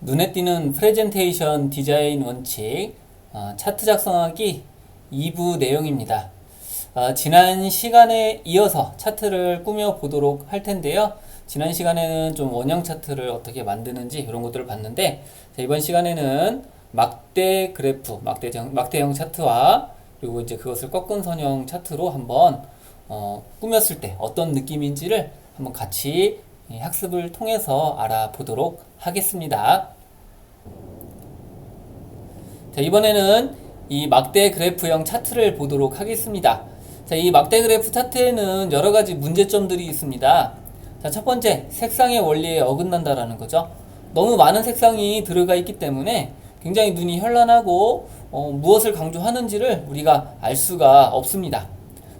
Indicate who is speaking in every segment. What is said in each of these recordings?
Speaker 1: 눈에 띄는 프레젠테이션 디자인 원칙 차트 작성하기 2부 내용입니다. 지난 시간에 이어서 차트를 꾸며 보도록 할 텐데요. 지난 시간에는 좀 원형 차트를 어떻게 만드는지 이런 것들을 봤는데, 이번 시간에는 막대 그래프, 막대형 차트와 그리고 이제 그것을 꺾은 선형 차트로 한번 꾸몄을 때 어떤 느낌인지를 한번 같이 학습을 통해서 알아보도록 하겠습니다. 자, 이번에는 이 막대 그래프형 차트를 보도록 하겠습니다. 자, 이 막대 그래프 차트에는 여러 가지 문제점들이 있습니다. 자, 첫 번째, 색상의 원리에 어긋난다라는 거죠. 너무 많은 색상이 들어가 있기 때문에 굉장히 눈이 현란하고 무엇을 강조하는지를 우리가 알 수가 없습니다.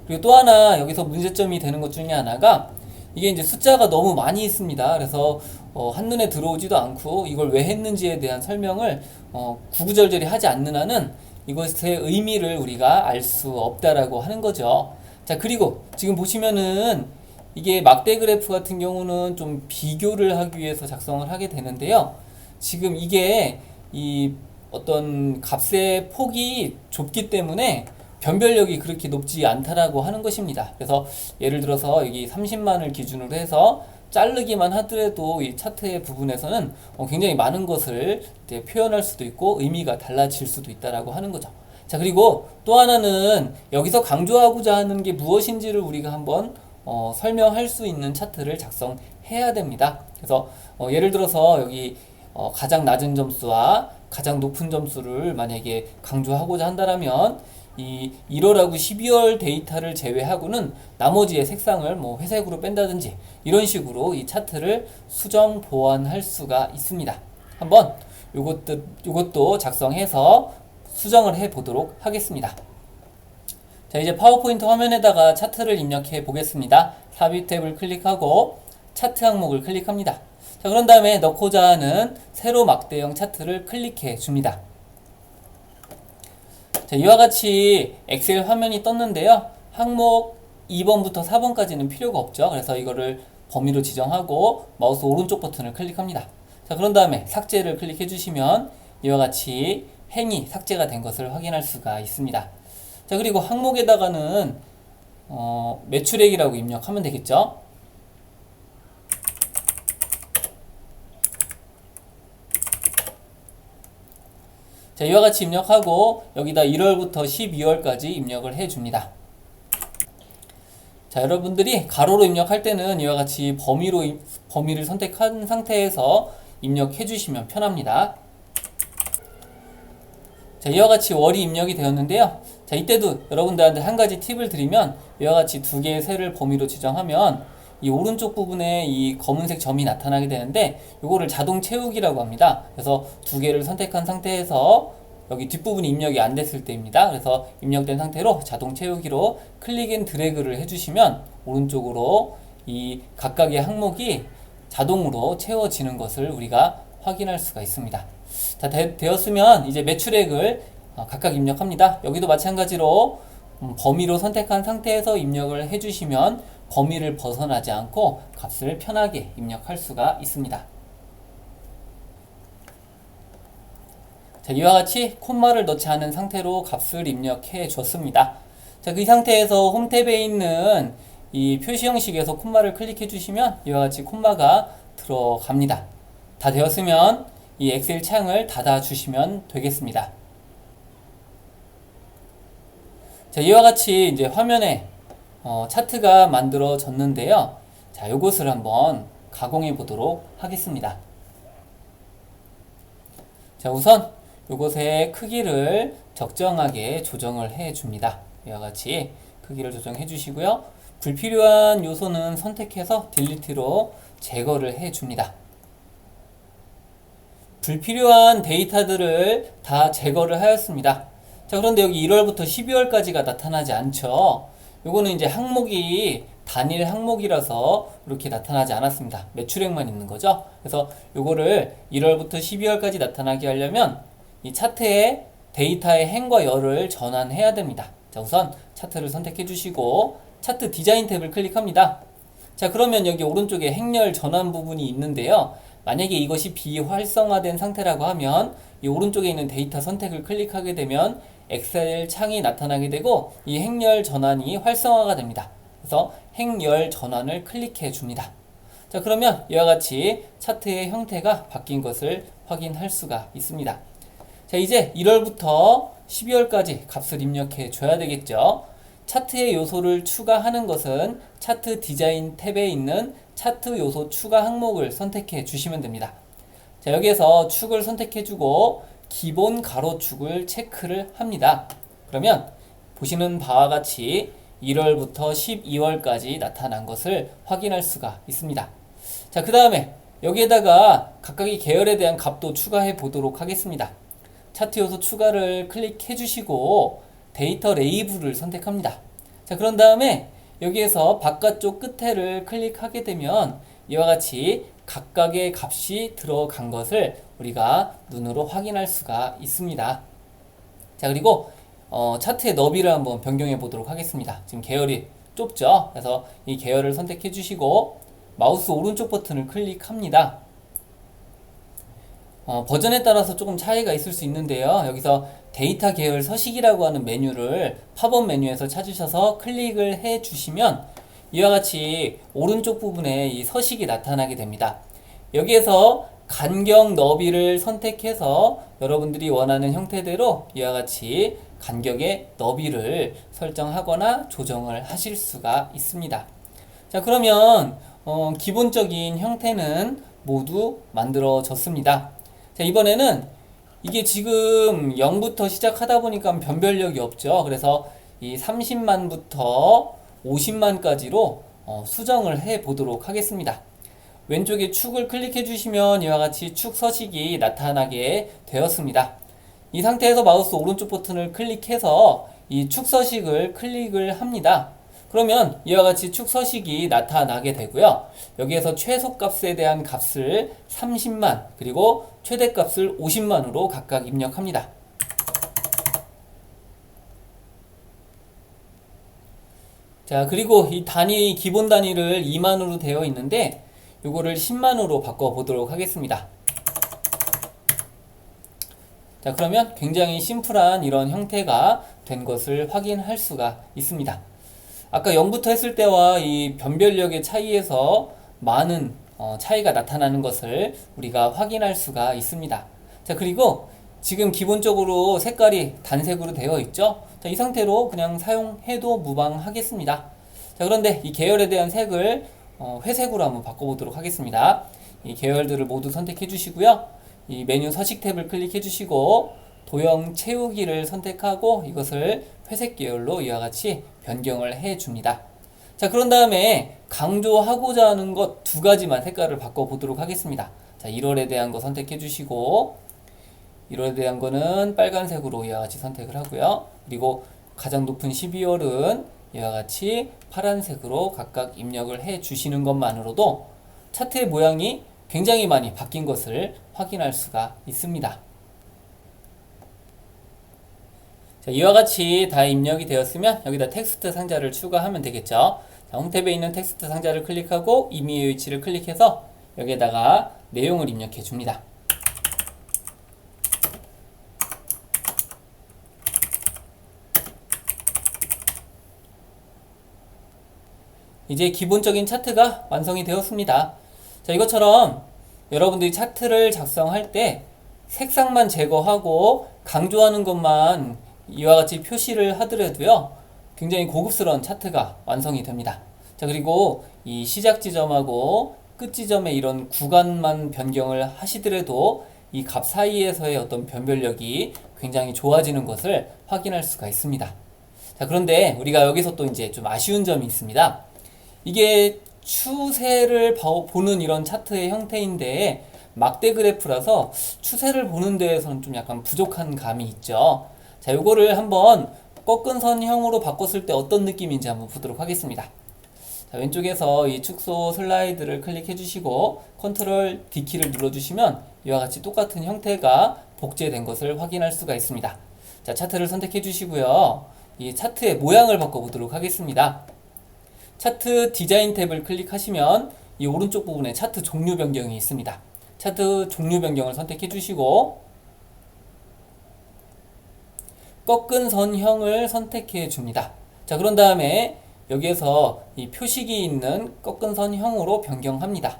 Speaker 1: 그리고 또 하나 여기서 문제점이 되는 것 중에 하나가 이게 이제 숫자가 너무 많이 있습니다. 그래서 한눈에 들어오지도 않고 이걸 왜 했는지에 대한 설명을 구구절절히 하지 않는 한은 이것의 의미를 우리가 알 수 없다라고 하는 거죠. 자, 그리고 지금 보시면은 이게 막대 그래프 같은 경우는 좀 비교를 하기 위해서 작성을 하게 되는데요. 지금 이게 이 어떤 값의 폭이 좁기 때문에 변별력이 그렇게 높지 않다라고 하는 것입니다. 그래서 예를 들어서 여기 30만을 기준으로 해서 자르기만 하더라도 이 차트의 부분에서는 굉장히 많은 것을 이제 표현할 수도 있고 의미가 달라질 수도 있다라고 하는 거죠. 자, 그리고 또 하나는 여기서 강조하고자 하는 게 무엇인지를 우리가 한번 설명할 수 있는 차트를 작성해야 됩니다. 그래서 예를 들어서 여기 가장 낮은 점수와 가장 높은 점수를 만약에 강조하고자 한다면 이 1월하고 12월 데이터를 제외하고는 나머지의 색상을 뭐 회색으로 뺀다든지 이런 식으로 이 차트를 수정 보완할 수가 있습니다. 한번 요것도 작성해서 수정을 해 보도록 하겠습니다. 자, 이제 파워포인트 화면에다가 차트를 입력해 보겠습니다. 삽입 탭을 클릭하고 차트 항목을 클릭합니다. 자, 그런 다음에 넣고자 하는 세로 막대형 차트를 클릭해 줍니다. 자, 이와 같이 엑셀 화면이 떴는데요. 항목 2번부터 4번까지는 필요가 없죠. 그래서 이거를 범위로 지정하고 마우스 오른쪽 버튼을 클릭합니다. 자, 그런 다음에 삭제를 클릭해 주시면 이와 같이 행이 삭제가 된 것을 확인할 수가 있습니다. 자, 그리고 항목에다가는 매출액이라고 입력하면 되겠죠. 자, 이와 같이 입력하고 여기다 1월부터 12월까지 입력을 해줍니다. 자, 여러분들이 가로로 입력할 때는 이와 같이 범위를 선택한 상태에서 입력해 주시면 편합니다. 자, 이와 같이 월이 입력이 되었는데요. 자, 이때도 여러분들한테 한 가지 팁을 드리면 이와 같이 두 개의 셀을 범위로 지정하면 이 오른쪽 부분에 이 검은색 점이 나타나게 되는데 요거를 자동 채우기라고 합니다. 그래서 두 개를 선택한 상태에서 여기 뒷부분이 입력이 안 됐을 때입니다. 그래서 입력된 상태로 자동 채우기로 클릭 앤 드래그를 해주시면 오른쪽으로 이 각각의 항목이 자동으로 채워지는 것을 우리가 확인할 수가 있습니다. 자, 되었으면 이제 매출액을 각각 입력합니다. 여기도 마찬가지로 범위로 선택한 상태에서 입력을 해주시면 범위를 벗어나지 않고 값을 편하게 입력할 수가 있습니다. 자, 이와 같이 콤마를 넣지 않은 상태로 값을 입력해 줬습니다. 자, 그 상태에서 홈 탭에 있는 이 표시 형식에서 콤마를 클릭해 주시면 이와 같이 콤마가 들어갑니다. 다 되었으면 이 엑셀 창을 닫아 주시면 되겠습니다. 자, 이와 같이 이제 화면에 차트가 만들어졌는데요. 자, 요것을 한번 가공해 보도록 하겠습니다. 자, 우선 요것의 크기를 적정하게 조정을 해 줍니다. 이와 같이 크기를 조정해 주시고요. 불필요한 요소는 선택해서 딜리트로 제거를 해 줍니다. 불필요한 데이터들을 다 제거를 하였습니다. 자, 그런데 여기 1월부터 12월까지가 나타나지 않죠. 요거는 이제 항목이 단일 항목이라서 이렇게 나타나지 않았습니다. 매출액만 있는 거죠. 그래서 요거를 1월부터 12월까지 나타나게 하려면 이 차트의 데이터의 행과 열을 전환해야 됩니다. 자, 우선 차트를 선택해 주시고 차트 디자인 탭을 클릭합니다. 자, 그러면 여기 오른쪽에 행렬 전환 부분이 있는데요. 만약에 이것이 비활성화된 상태라고 하면 이 오른쪽에 있는 데이터 선택을 클릭하게 되면 엑셀 창이 나타나게 되고 이 행렬 전환이 활성화가 됩니다. 그래서 행렬 전환을 클릭해 줍니다. 자, 그러면 이와 같이 차트의 형태가 바뀐 것을 확인할 수가 있습니다. 자, 이제 1월부터 12월까지 값을 입력해 줘야 되겠죠. 차트의 요소를 추가하는 것은 차트 디자인 탭에 있는 차트 요소 추가 항목을 선택해 주시면 됩니다. 자, 여기에서 축을 선택해 주고 기본 가로축을 체크를 합니다. 그러면 보시는 바와 같이 1월부터 12월까지 나타난 것을 확인할 수가 있습니다. 자, 그 다음에 여기에다가 각각의 계열에 대한 값도 추가해 보도록 하겠습니다. 차트 요소 추가를 클릭해 주시고 데이터 레이블을 선택합니다. 자, 그런 다음에 여기에서 바깥쪽 끝에를 클릭하게 되면 이와 같이 각각의 값이 들어간 것을 우리가 눈으로 확인할 수가 있습니다. 자, 그리고 차트의 너비를 한번 변경해 보도록 하겠습니다. 지금 계열이 좁죠? 그래서 이 계열을 선택해 주시고 마우스 오른쪽 버튼을 클릭합니다. 버전에 따라서 조금 차이가 있을 수 있는데요. 여기서 데이터 계열 서식이라고 하는 메뉴를 팝업 메뉴에서 찾으셔서 클릭을 해 주시면 이와 같이 오른쪽 부분에 이 서식이 나타나게 됩니다. 여기에서 간격 너비를 선택해서 여러분들이 원하는 형태대로 이와 같이 간격의 너비를 설정하거나 조정을 하실 수가 있습니다. 자, 그러면 기본적인 형태는 모두 만들어졌습니다. 자, 이번에는 이게 지금 0부터 시작하다 보니까 변별력이 없죠. 그래서 이 30만부터 50만까지로 수정을 해 보도록 하겠습니다. 왼쪽에 축을 클릭해 주시면 이와 같이 축 서식이 나타나게 되었습니다. 이 상태에서 마우스 오른쪽 버튼을 클릭해서 이 축 서식을 클릭을 합니다. 그러면 이와 같이 축 서식이 나타나게 되고요. 여기에서 최소값에 대한 값을 30만 그리고 최대값을 50만으로 각각 입력합니다. 자, 그리고 이 단위 기본 단위를 2만으로 되어 있는데 요거를 10만으로 바꿔 보도록 하겠습니다. 자, 그러면 굉장히 심플한 이런 형태가 된 것을 확인할 수가 있습니다. 아까 0부터 했을 때와 이 변별력의 차이에서 많은 차이가 나타나는 것을 우리가 확인할 수가 있습니다. 자, 그리고 지금 기본적으로 색깔이 단색으로 되어 있죠. 자, 이 상태로 그냥 사용해도 무방하겠습니다. 자, 그런데 이 계열에 대한 색을 회색으로 한번 바꿔보도록 하겠습니다. 이 계열들을 모두 선택해 주시고요. 이 메뉴 서식 탭을 클릭해 주시고 도형 채우기를 선택하고 이것을 회색 계열로 이와 같이 변경을 해 줍니다. 자, 그런 다음에 강조하고자 하는 것 두 가지만 색깔을 바꿔보도록 하겠습니다. 자, 1월에 대한 거 선택해 주시고 1월에 대한 거는 빨간색으로 이와 같이 선택을 하고요. 그리고 가장 높은 12월은 이와 같이 파란색으로 각각 입력을 해 주시는 것만으로도 차트의 모양이 굉장히 많이 바뀐 것을 확인할 수가 있습니다. 자, 이와 같이 다 입력이 되었으면 여기다 텍스트 상자를 추가하면 되겠죠. 자, 홈탭에 있는 텍스트 상자를 클릭하고 임의의 위치를 클릭해서 여기에다가 내용을 입력해 줍니다. 이제 기본적인 차트가 완성이 되었습니다. 자, 이것처럼 여러분들이 차트를 작성할 때 색상만 제거하고 강조하는 것만 이와 같이 표시를 하더라도요, 굉장히 고급스러운 차트가 완성이 됩니다. 자, 그리고 이 시작 지점하고 끝 지점의 이런 구간만 변경을 하시더라도 이 값 사이에서의 어떤 변별력이 굉장히 좋아지는 것을 확인할 수가 있습니다. 자, 그런데 우리가 여기서 또 이제 좀 아쉬운 점이 있습니다. 이게 추세를 보는 이런 차트의 형태인데 막대 그래프라서 추세를 보는 데에서는 좀 약간 부족한 감이 있죠. 자, 요거를 한번 꺾은 선형으로 바꿨을 때 어떤 느낌인지 한번 보도록 하겠습니다. 자, 왼쪽에서 이 축소 슬라이드를 클릭해 주시고 컨트롤 D키를 눌러 주시면 이와 같이 똑같은 형태가 복제된 것을 확인할 수가 있습니다. 자, 차트를 선택해 주시고요. 이 차트의 모양을 바꿔 보도록 하겠습니다. 차트 디자인 탭을 클릭하시면 이 오른쪽 부분에 차트 종류 변경이 있습니다. 차트 종류 변경을 선택해 주시고 꺾은 선형을 선택해 줍니다. 자, 그런 다음에 여기에서 이 표식이 있는 꺾은 선형으로 변경합니다.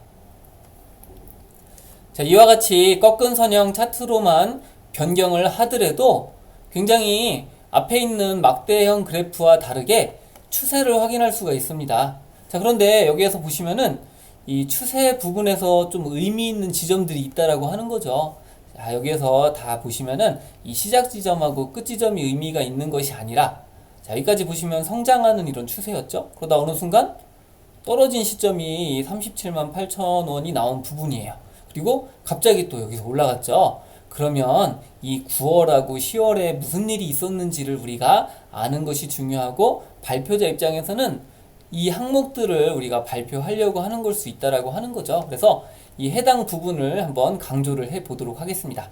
Speaker 1: 자, 이와 같이 꺾은 선형 차트로만 변경을 하더라도 굉장히 앞에 있는 막대형 그래프와 다르게 추세를 확인할 수가 있습니다. 자, 그런데 여기에서 보시면은 이 추세 부분에서 좀 의미 있는 지점들이 있다라고 하는 거죠. 자, 여기에서 다 보시면은 이 시작 지점하고 끝 지점이 의미가 있는 것이 아니라, 자, 여기까지 보시면 성장하는 이런 추세였죠. 그러다 어느 순간 떨어진 시점이 37만 8천 원이 나온 부분이에요. 그리고 갑자기 또 여기서 올라갔죠. 그러면 이 9월하고 10월에 무슨 일이 있었는지를 우리가 아는 것이 중요하고, 발표자 입장에서는 이 항목들을 우리가 발표하려고 하는 걸 수 있다라고 하는 거죠. 그래서 이 해당 부분을 한번 강조를 해 보도록 하겠습니다.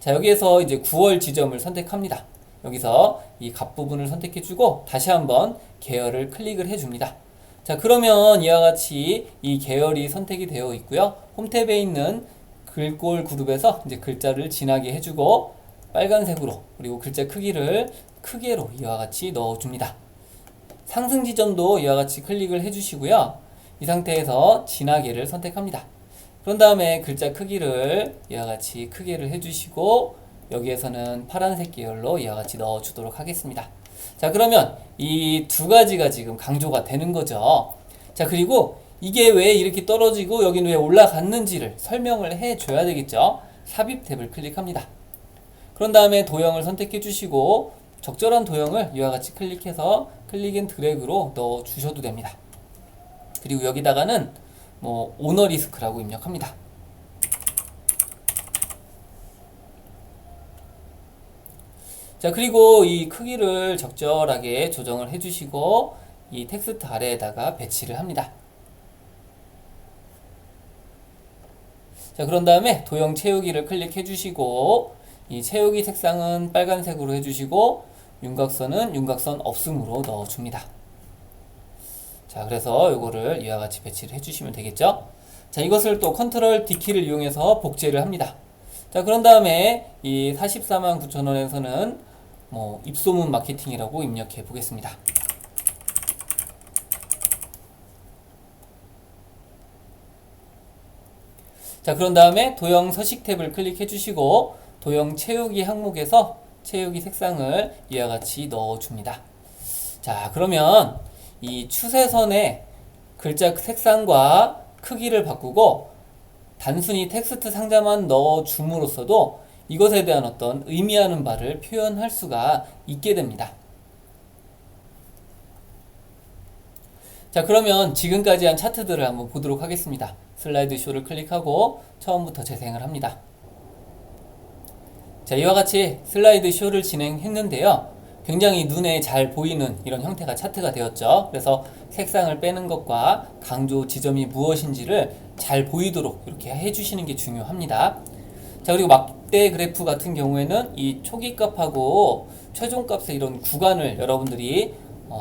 Speaker 1: 자, 여기에서 이제 9월 지점을 선택합니다. 여기서 이 값 부분을 선택해 주고 다시 한번 계열을 클릭을 해 줍니다. 자, 그러면 이와 같이 이 계열이 선택이 되어 있고요. 홈탭에 있는 글꼴 그룹에서 이제 글자를 진하게 해주고 빨간색으로, 그리고 글자 크기를 크게로 이와 같이 넣어줍니다. 상승 지점도 이와 같이 클릭을 해주시고요. 이 상태에서 진하게를 선택합니다. 그런 다음에 글자 크기를 이와 같이 크게를 해주시고 여기에서는 파란색 계열로 이와 같이 넣어주도록 하겠습니다. 자, 그러면 이 두 가지가 지금 강조가 되는 거죠. 자, 그리고 이게 왜 이렇게 떨어지고 여기는 왜 올라갔는지를 설명을 해줘야 되겠죠. 삽입 탭을 클릭합니다. 그런 다음에 도형을 선택해 주시고 적절한 도형을 이와 같이 클릭해서 클릭 앤 드래그로 넣어 주셔도 됩니다. 그리고 여기다가는 뭐 오너 리스크라고 입력합니다. 자, 그리고 이 크기를 적절하게 조정을 해주시고 이 텍스트 아래에다가 배치를 합니다. 자, 그런 다음에 도형 채우기를 클릭해 주시고 이 채우기 색상은 빨간색으로 해주시고 윤곽선은 윤곽선 없음으로 넣어줍니다. 자, 그래서 이거를 이와 같이 배치를 해주시면 되겠죠. 자, 이것을 또 컨트롤 D키를 이용해서 복제를 합니다. 자, 그런 다음에 이 44만 9천 원에서는 뭐 입소문 마케팅이라고 입력해 보겠습니다. 자, 그런 다음에 도형 서식 탭을 클릭해 주시고 도형 채우기 항목에서 채우기 색상을 이와 같이 넣어 줍니다. 자, 그러면 이 추세선의 글자 색상과 크기를 바꾸고 단순히 텍스트 상자만 넣어 줌으로써도 이것에 대한 어떤 의미하는 바를 표현할 수가 있게 됩니다. 자, 그러면 지금까지 한 차트들을 한번 보도록 하겠습니다. 슬라이드 쇼를 클릭하고 처음부터 재생을 합니다. 자, 이와 같이 슬라이드 쇼를 진행했는데요. 굉장히 눈에 잘 보이는 이런 형태가 차트가 되었죠. 그래서 색상을 빼는 것과 강조 지점이 무엇인지를 잘 보이도록 이렇게 해주시는 게 중요합니다. 자, 그리고 막대 그래프 같은 경우에는 이 초기 값하고 최종 값의 이런 구간을 여러분들이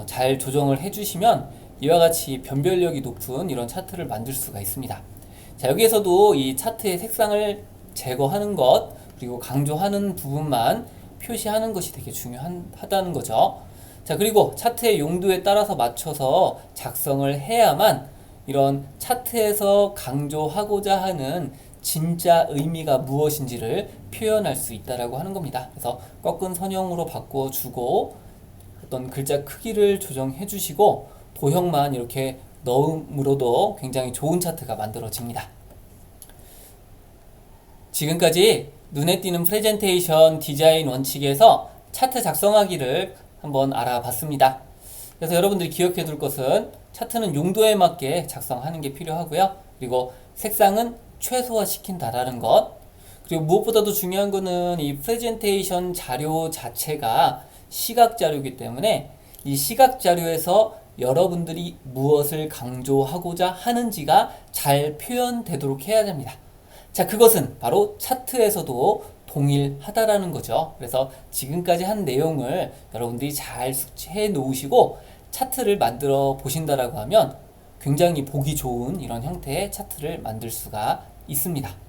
Speaker 1: 잘 조정을 해주시면 이와 같이 변별력이 높은 이런 차트를 만들 수가 있습니다. 자, 여기에서도 이 차트의 색상을 제거하는 것, 그리고 강조하는 부분만 표시하는 것이 되게 중요하다는 거죠. 자, 그리고 차트의 용도에 따라서 맞춰서 작성을 해야만 이런 차트에서 강조하고자 하는 진짜 의미가 무엇인지를 표현할 수 있다라고 하는 겁니다. 그래서 꺾은 선형으로 바꿔주고 어떤 글자 크기를 조정해 주시고 도형만 이렇게 넣음으로도 굉장히 좋은 차트가 만들어집니다. 지금까지 눈에 띄는 프레젠테이션 디자인 원칙에서 차트 작성하기를 한번 알아봤습니다. 그래서 여러분들이 기억해 둘 것은 차트는 용도에 맞게 작성하는 게 필요하고요. 그리고 색상은 최소화 시킨다라는 것. 그리고 무엇보다도 중요한 거는 이 프레젠테이션 자료 자체가 시각 자료이기 때문에 이 시각 자료에서 여러분들이 무엇을 강조하고자 하는지가 잘 표현되도록 해야 됩니다. 자, 그것은 바로 차트에서도 동일하다라는 거죠. 그래서 지금까지 한 내용을 여러분들이 잘 숙지해 놓으시고 차트를 만들어 보신다라고 하면 굉장히 보기 좋은 이런 형태의 차트를 만들 수가 있습니다.